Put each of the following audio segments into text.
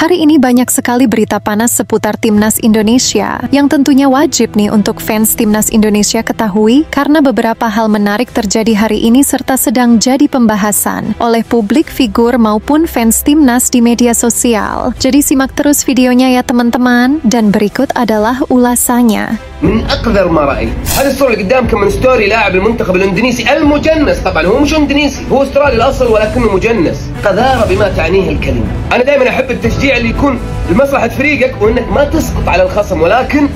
Hari ini banyak sekali berita panas seputar Timnas Indonesia yang tentunya wajib nih untuk fans Timnas Indonesia ketahui karena beberapa hal menarik terjadi hari ini serta sedang jadi pembahasan oleh publik, figur maupun fans Timnas di media sosial. Jadi simak terus videonya ya teman-teman, dan berikut adalah ulasannya. من أقذر ما رأيت هذه الصورة اللي قدامكم من ستوري لاعب المنتخب الإندونيسي المجنس، طبعا هو مش إندونيسي، هو أسترالي الأصل ولكنه مجنس. قذارة بما تعنيه الكلمة. أنا دائما أحب التشجيع اللي يكون لمصلحة فريقك وإنك ما تسقط على الخصم، ولكن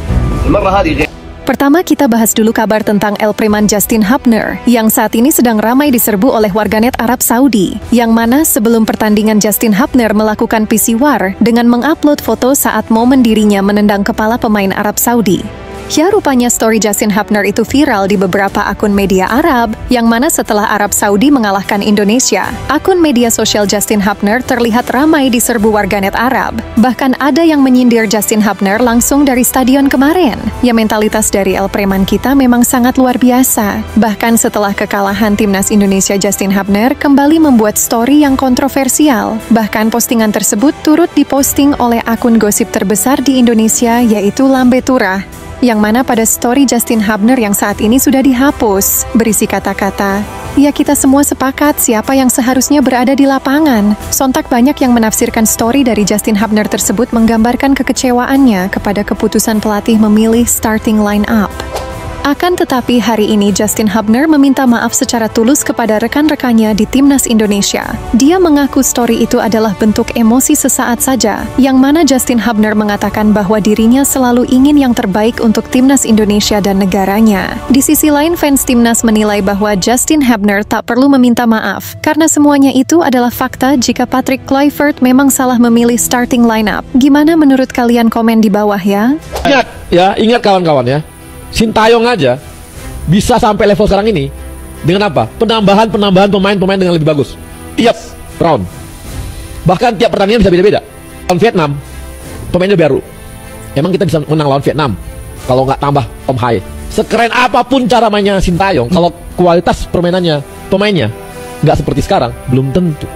المرة هذه غير. Pertama kita bahas dulu kabar tentang El Preman Justin Hubner yang saat ini sedang ramai diserbu oleh warganet Arab Saudi, yang mana sebelum pertandingan Justin Hubner melakukan PC war dengan mengupload foto saat momen dirinya menendang kepala pemain Arab Saudi. Ya, rupanya story Justin Hubner itu viral di beberapa akun media Arab, yang mana setelah Arab Saudi mengalahkan Indonesia, akun media sosial Justin Hubner terlihat ramai diserbu warganet Arab. Bahkan ada yang menyindir Justin Hubner langsung dari stadion kemarin. Ya, mentalitas dari El Preman kita memang sangat luar biasa. Bahkan setelah kekalahan Timnas Indonesia, Justin Hubner kembali membuat story yang kontroversial. Bahkan postingan tersebut turut diposting oleh akun gosip terbesar di Indonesia, yaitu Lambe Turah, yang mana pada story Justin Hubner yang saat ini sudah dihapus, berisi kata-kata, "Ya, kita semua sepakat siapa yang seharusnya berada di lapangan." Sontak banyak yang menafsirkan story dari Justin Hubner tersebut menggambarkan kekecewaannya kepada keputusan pelatih memilih starting line up. Akan tetapi hari ini Justin Hubner meminta maaf secara tulus kepada rekan-rekannya di Timnas Indonesia. Dia mengaku story itu adalah bentuk emosi sesaat saja, yang mana Justin Hubner mengatakan bahwa dirinya selalu ingin yang terbaik untuk Timnas Indonesia dan negaranya. Di sisi lain, fans Timnas menilai bahwa Justin Hubner tak perlu meminta maaf, karena semuanya itu adalah fakta jika Patrick Kluivert memang salah memilih starting lineup. Gimana menurut kalian? Komen di bawah ya. Ingat kawan-kawan ya. Sintayong aja bisa sampai level sekarang ini dengan apa? Penambahan pemain dengan lebih bagus tiap round. Bahkan tiap pertandingan bisa beda-beda. Lawan Vietnam pemainnya baru. Emang kita bisa menang lawan Vietnam kalau nggak tambah Tom Hai? Sekeren apapun cara mainnya Sintayong, kalau kualitas pemainnya nggak seperti sekarang, belum tentu.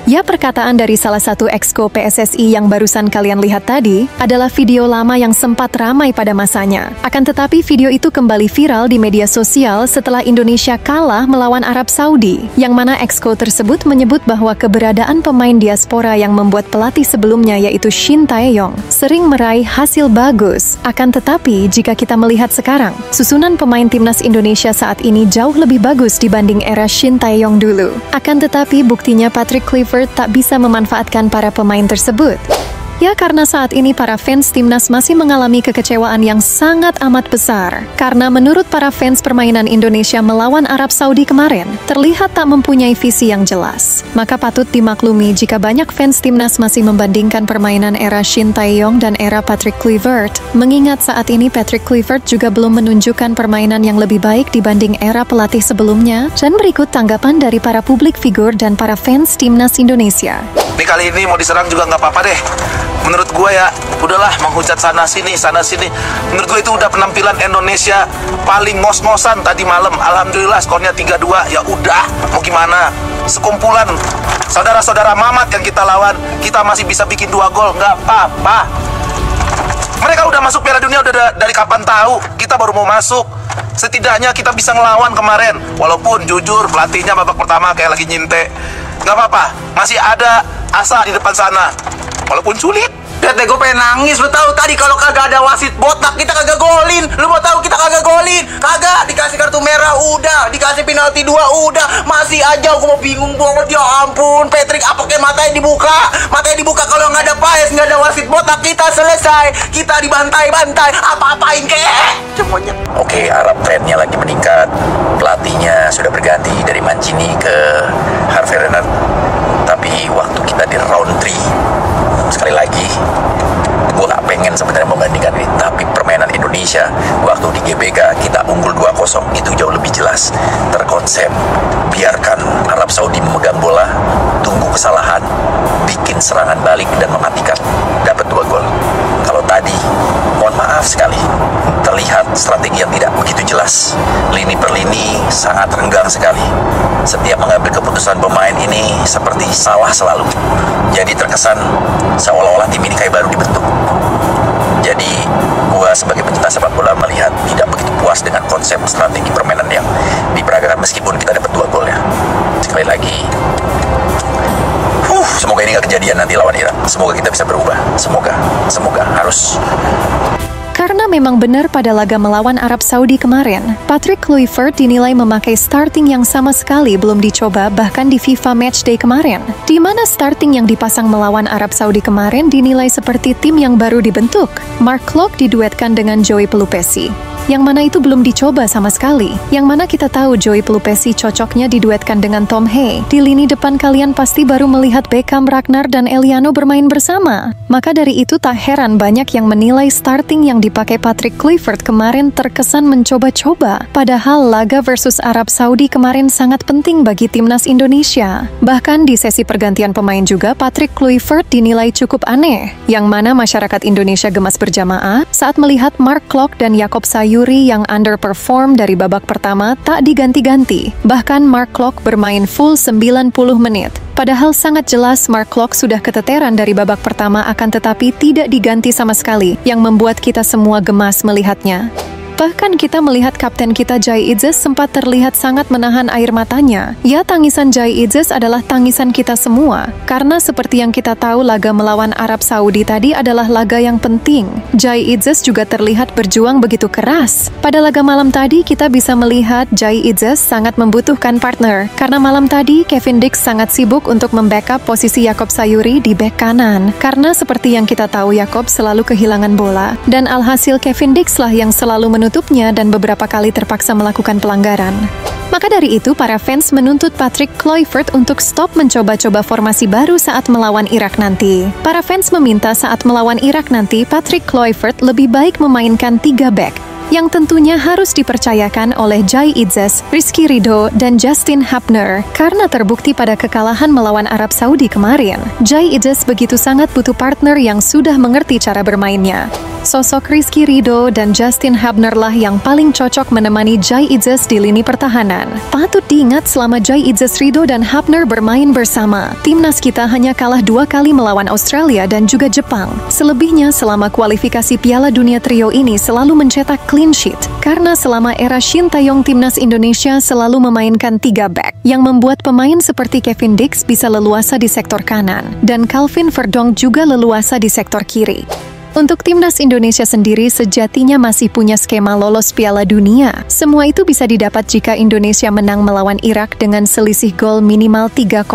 Ya, perkataan dari salah satu exco PSSI yang barusan kalian lihat tadi adalah video lama yang sempat ramai pada masanya. Akan tetapi video itu kembali viral di media sosial setelah Indonesia kalah melawan Arab Saudi, yang mana exco tersebut menyebut bahwa keberadaan pemain diaspora yang membuat pelatih sebelumnya yaitu Shin Tae-yong sering meraih hasil bagus. Akan tetapi jika kita melihat sekarang, susunan pemain Timnas Indonesia saat ini jauh lebih bagus dibanding era Shin Tae-yong dulu. Akan tetapi buktinya Patrick Kluivert tak bisa memanfaatkan para pemain tersebut. Ya, karena saat ini para fans Timnas masih mengalami kekecewaan yang sangat amat besar. Karena menurut para fans permainan Indonesia melawan Arab Saudi kemarin terlihat tak mempunyai visi yang jelas. Maka patut dimaklumi jika banyak fans Timnas masih membandingkan permainan era Shin Tae-yong dan era Patrick Kluivert. Mengingat saat ini Patrick Kluivert juga belum menunjukkan permainan yang lebih baik dibanding era pelatih sebelumnya. Dan berikut tanggapan dari para publik figur dan para fans Timnas Indonesia. Nih kali ini mau diserang juga nggak apa-apa deh. Menurut gue ya, udahlah menghujat sana sini. Menurut gue itu udah penampilan Indonesia paling ngos-ngosan tadi malam. Alhamdulillah skornya 3-2. Ya udah, mau gimana? Sekumpulan saudara-saudara Mamat yang kita lawan, kita masih bisa bikin 2 gol, nggak apa-apa. Mereka udah masuk Piala Dunia udah dari kapan tahu? Kita baru mau masuk. Setidaknya kita bisa ngelawan kemarin. Walaupun jujur pelatihnya babak pertama kayak lagi nyinte. Nggak apa-apa, masih ada asa di depan sana. Walaupun sulit. Lihat deh, gue pengen nangis. Lu tahu tadi kalau kagak ada wasit botak kita kagak golin. Lu mau tahu kita kagak golin? Kagak, dikasih kartu merah udah, dikasih penalti 2 udah. Masih aja gue mau bingung banget, ya ampun. Patrick apa kayak matanya dibuka kalau nggak ada paes, nggak ada wasit botak, kita selesai. Kita dibantai-bantai, apa-apain kek semuanya. Oke, Arab trennya lagi meningkat. Pelatihnya sudah berganti dari Mancini ke Harvey Renard. Tapi waktu kita di round 3, sekali lagi gue gak pengen sebenarnya membandingkan ini, tapi permainan Indonesia waktu di GBK kita unggul 2-0 itu jauh lebih jelas, terkonsep. Biarkan Arab Saudi memegang bola, tunggu kesalahan, bikin serangan balik dan mematikan, dapat 2 gol. Kalau tadi, mohon maaf sekali, terlihat strategi yang tidak begitu jelas. Lini per lini sangat renggang sekali. Setiap mengambil keputusan pemain ini seperti salah selalu. Jadi terkesan seolah-olah Irak. Semoga kita bisa berubah. Semoga harus. Karena memang benar pada laga melawan Arab Saudi kemarin, Patrick Kluivert dinilai memakai starting yang sama sekali belum dicoba bahkan di FIFA Matchday kemarin, di mana starting yang dipasang melawan Arab Saudi kemarin dinilai seperti tim yang baru dibentuk. Mark Klok diduetkan dengan Joey Pelupesi, yang mana itu belum dicoba sama sekali. Yang mana kita tahu Joey Pelupesi cocoknya diduetkan dengan Tom Hay. Di lini depan kalian pasti baru melihat Beckham, Ragnar, dan Eliano bermain bersama. Maka dari itu tak heran banyak yang menilai starting yang dipakai Patrick Kluivert kemarin terkesan mencoba-coba. Padahal laga versus Arab Saudi kemarin sangat penting bagi timnas Indonesia. Bahkan di sesi pergantian pemain juga Patrick Kluivert dinilai cukup aneh. Yang mana masyarakat Indonesia gemas berjamaah saat melihat Mark Klok dan Yakob Sayuri yang underperform dari babak pertama tak diganti-ganti. Bahkan Mark Klok bermain full 90 menit. Padahal sangat jelas Mark Klok sudah keteteran dari babak pertama akan tetapi tidak diganti sama sekali, yang membuat kita semua gemas melihatnya. Bahkan kita melihat kapten kita Jai Idzes sempat terlihat sangat menahan air matanya. Ya, tangisan Jai Idzes adalah tangisan kita semua. Karena seperti yang kita tahu laga melawan Arab Saudi tadi adalah laga yang penting. Jai Idzes juga terlihat berjuang begitu keras. Pada laga malam tadi kita bisa melihat Jai Idzes sangat membutuhkan partner. Karena malam tadi Kevin Dix sangat sibuk untuk membackup posisi Yakob Sayuri di bek kanan. Karena seperti yang kita tahu Yakob selalu kehilangan bola. Dan alhasil Kevin Dix lah yang selalu menutupnya dan beberapa kali terpaksa melakukan pelanggaran. Maka dari itu, para fans menuntut Patrick Kluivert untuk stop mencoba-coba formasi baru saat melawan Irak nanti. Para fans meminta saat melawan Irak nanti, Patrick Kluivert lebih baik memainkan 3 back, yang tentunya harus dipercayakan oleh Jai Idzes, Rizky Ridho, dan Justin Hapner. Karena terbukti pada kekalahan melawan Arab Saudi kemarin, Jai Idzes begitu sangat butuh partner yang sudah mengerti cara bermainnya. Sosok Rizky Ridho dan Justin Hapner lah yang paling cocok menemani Jai Idzes di lini pertahanan. Patut diingat selama Jai Idzes, Ridho, dan Hapner bermain bersama, timnas kita hanya kalah 2 kali melawan Australia dan juga Jepang. Selebihnya selama kualifikasi Piala Dunia trio ini selalu mencetak clean sheet. Karena selama era Shin Tae-yong timnas Indonesia selalu memainkan 3 back, yang membuat pemain seperti Kevin Dix bisa leluasa di sektor kanan, dan Calvin Verdonk juga leluasa di sektor kiri. Untuk timnas Indonesia sendiri sejatinya masih punya skema lolos Piala Dunia. Semua itu bisa didapat jika Indonesia menang melawan Irak dengan selisih gol minimal 3-0.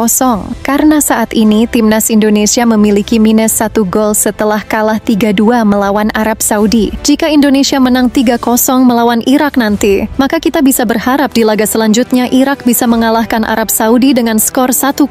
Karena saat ini timnas Indonesia memiliki minus 1 gol setelah kalah 3-2 melawan Arab Saudi. Jika Indonesia menang 3-0 melawan Irak nanti, maka kita bisa berharap di laga selanjutnya Irak bisa mengalahkan Arab Saudi dengan skor 1-0.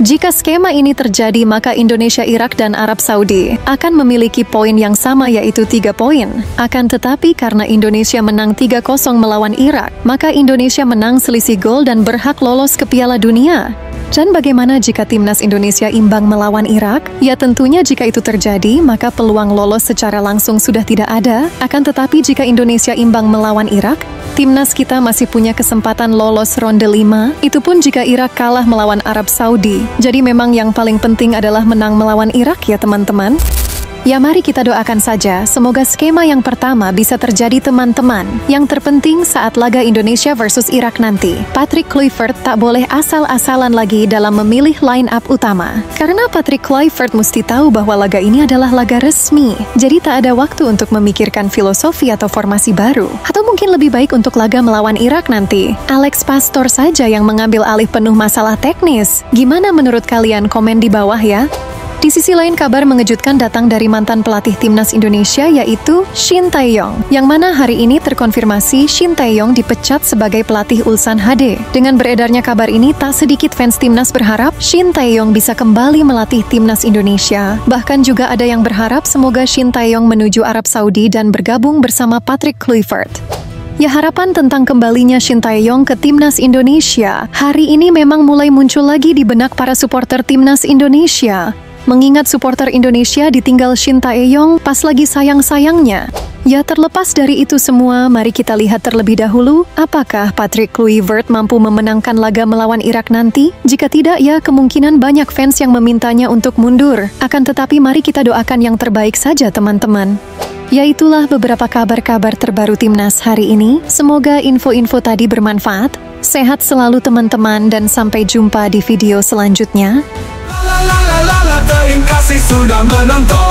Jika skema ini terjadi, maka Indonesia, Irak, dan Arab Saudi akan memiliki poin yang sama yaitu 3 poin. Akan tetapi karena Indonesia menang 3-0 melawan Irak, maka Indonesia menang selisih gol dan berhak lolos ke Piala Dunia. Dan bagaimana jika timnas Indonesia imbang melawan Irak? Ya tentunya jika itu terjadi, maka peluang lolos secara langsung sudah tidak ada. Akan tetapi jika Indonesia imbang melawan Irak, timnas kita masih punya kesempatan lolos ronde 5, itu pun jika Irak kalah melawan Arab Saudi. Jadi memang yang paling penting adalah menang melawan Irak ya teman-teman. Ya mari kita doakan saja, semoga skema yang pertama bisa terjadi teman-teman. Yang terpenting saat laga Indonesia versus Irak nanti, Patrick Kluivert tak boleh asal-asalan lagi dalam memilih line up utama. Karena Patrick Kluivert mesti tahu bahwa laga ini adalah laga resmi, jadi tak ada waktu untuk memikirkan filosofi atau formasi baru. Atau mungkin lebih baik untuk laga melawan Irak nanti, Alex Pastor saja yang mengambil alih penuh masalah teknis. Gimana menurut kalian? Komen di bawah ya. Di sisi lain, kabar mengejutkan datang dari mantan pelatih timnas Indonesia yaitu Shin Tae-yong, yang mana hari ini terkonfirmasi Shin Tae-yong dipecat sebagai pelatih Ulsan HD. Dengan beredarnya kabar ini, tak sedikit fans timnas berharap Shin Tae-yong bisa kembali melatih timnas Indonesia. Bahkan juga ada yang berharap semoga Shin Tae-yong menuju Arab Saudi dan bergabung bersama Patrick Kluivert. Ya, harapan tentang kembalinya Shin Tae-yong ke timnas Indonesia hari ini memang mulai muncul lagi di benak para supporter timnas Indonesia. Mengingat supporter Indonesia ditinggal Shin Tae-yong pas lagi sayang-sayangnya. Ya, terlepas dari itu semua, mari kita lihat terlebih dahulu apakah Patrick Kluivert mampu memenangkan laga melawan Irak nanti. Jika tidak, ya kemungkinan banyak fans yang memintanya untuk mundur. Akan tetapi mari kita doakan yang terbaik saja teman-teman. Ya, itulah beberapa kabar-kabar terbaru timnas hari ini. Semoga info-info tadi bermanfaat. Sehat selalu teman-teman dan sampai jumpa di video selanjutnya. La la la la la. Terima kasih sudah menonton.